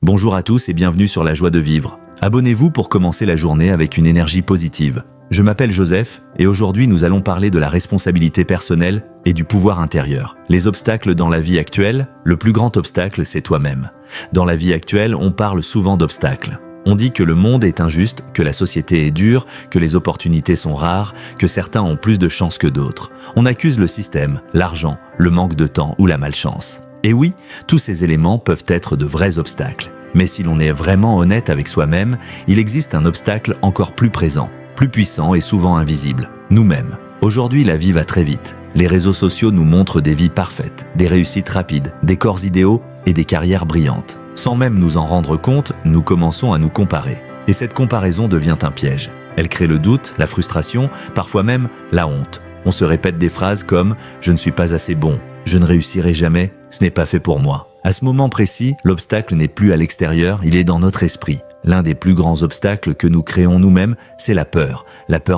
Bonjour à tous et bienvenue sur La Joie de Vivre. Abonnez-vous pour commencer la journée avec une énergie positive. Je m'appelle Joseph et aujourd'hui nous allons parler de la responsabilité personnelle et du pouvoir intérieur. Les obstacles dans la vie actuelle, le plus grand obstacle c'est toi-même. Dans la vie actuelle, on parle souvent d'obstacles. On dit que le monde est injuste, que la société est dure, que les opportunités sont rares, que certains ont plus de chance que d'autres. On accuse le système, l'argent, le manque de temps ou la malchance. Et oui, tous ces éléments peuvent être de vrais obstacles. Mais si l'on est vraiment honnête avec soi-même, il existe un obstacle encore plus présent, plus puissant et souvent invisible, nous-mêmes. Aujourd'hui, la vie va très vite. Les réseaux sociaux nous montrent des vies parfaites, des réussites rapides, des corps idéaux et des carrières brillantes. Sans même nous en rendre compte, nous commençons à nous comparer. Et cette comparaison devient un piège. Elle crée le doute, la frustration, parfois même la honte. On se répète des phrases comme « je ne suis pas assez bon »,« je ne réussirai jamais, ce n'est pas fait pour moi ». À ce moment précis, l'obstacle n'est plus à l'extérieur, il est dans notre esprit. L'un des plus grands obstacles que nous créons nous-mêmes, c'est la peur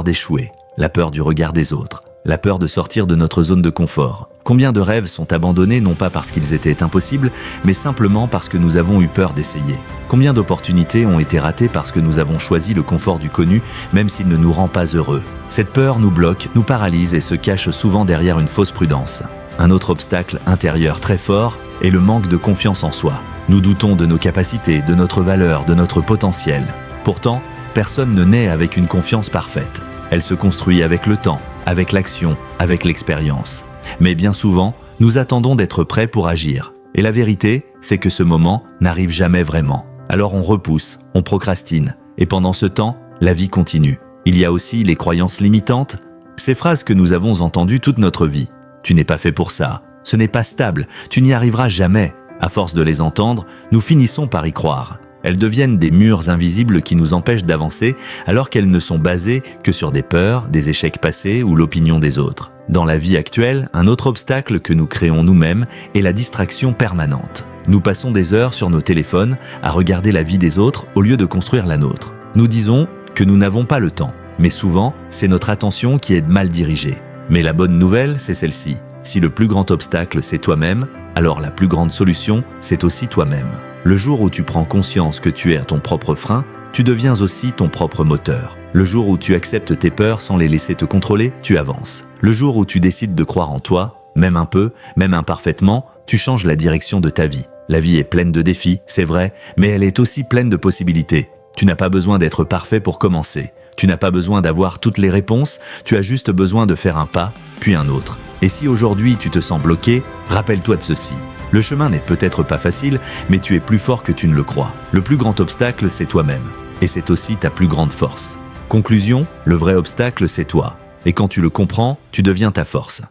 d'échouer, la peur du regard des autres, la peur de sortir de notre zone de confort. Combien de rêves sont abandonnés non pas parce qu'ils étaient impossibles, mais simplement parce que nous avons eu peur d'essayer. Combien d'opportunités ont été ratées parce que nous avons choisi le confort du connu, même s'il ne nous rend pas heureux. Cette peur nous bloque, nous paralyse et se cache souvent derrière une fausse prudence. Un autre obstacle intérieur très fort est le manque de confiance en soi. Nous doutons de nos capacités, de notre valeur, de notre potentiel. Pourtant, personne ne naît avec une confiance parfaite. Elle se construit avec le temps, avec l'action, avec l'expérience. Mais bien souvent, nous attendons d'être prêts pour agir. Et la vérité, c'est que ce moment n'arrive jamais vraiment. Alors on repousse, on procrastine. Et pendant ce temps, la vie continue. Il y a aussi les croyances limitantes, ces phrases que nous avons entendues toute notre vie. Tu n'es pas fait pour ça, ce n'est pas stable, tu n'y arriveras jamais. À force de les entendre, nous finissons par y croire. Elles deviennent des murs invisibles qui nous empêchent d'avancer alors qu'elles ne sont basées que sur des peurs, des échecs passés ou l'opinion des autres. Dans la vie actuelle, un autre obstacle que nous créons nous-mêmes est la distraction permanente. Nous passons des heures sur nos téléphones à regarder la vie des autres au lieu de construire la nôtre. Nous disons que nous n'avons pas le temps, mais souvent, c'est notre attention qui est mal dirigée. Mais la bonne nouvelle, c'est celle-ci. Si le plus grand obstacle, c'est toi-même, alors la plus grande solution, c'est aussi toi-même. Le jour où tu prends conscience que tu es à ton propre frein, tu deviens aussi ton propre moteur. Le jour où tu acceptes tes peurs sans les laisser te contrôler, tu avances. Le jour où tu décides de croire en toi, même un peu, même imparfaitement, tu changes la direction de ta vie. La vie est pleine de défis, c'est vrai, mais elle est aussi pleine de possibilités. Tu n'as pas besoin d'être parfait pour commencer. Tu n'as pas besoin d'avoir toutes les réponses, tu as juste besoin de faire un pas, puis un autre. Et si aujourd'hui tu te sens bloqué, rappelle-toi de ceci. Le chemin n'est peut-être pas facile, mais tu es plus fort que tu ne le crois. Le plus grand obstacle, c'est toi-même. Et c'est aussi ta plus grande force. Conclusion, le vrai obstacle, c'est toi. Et quand tu le comprends, tu deviens ta force.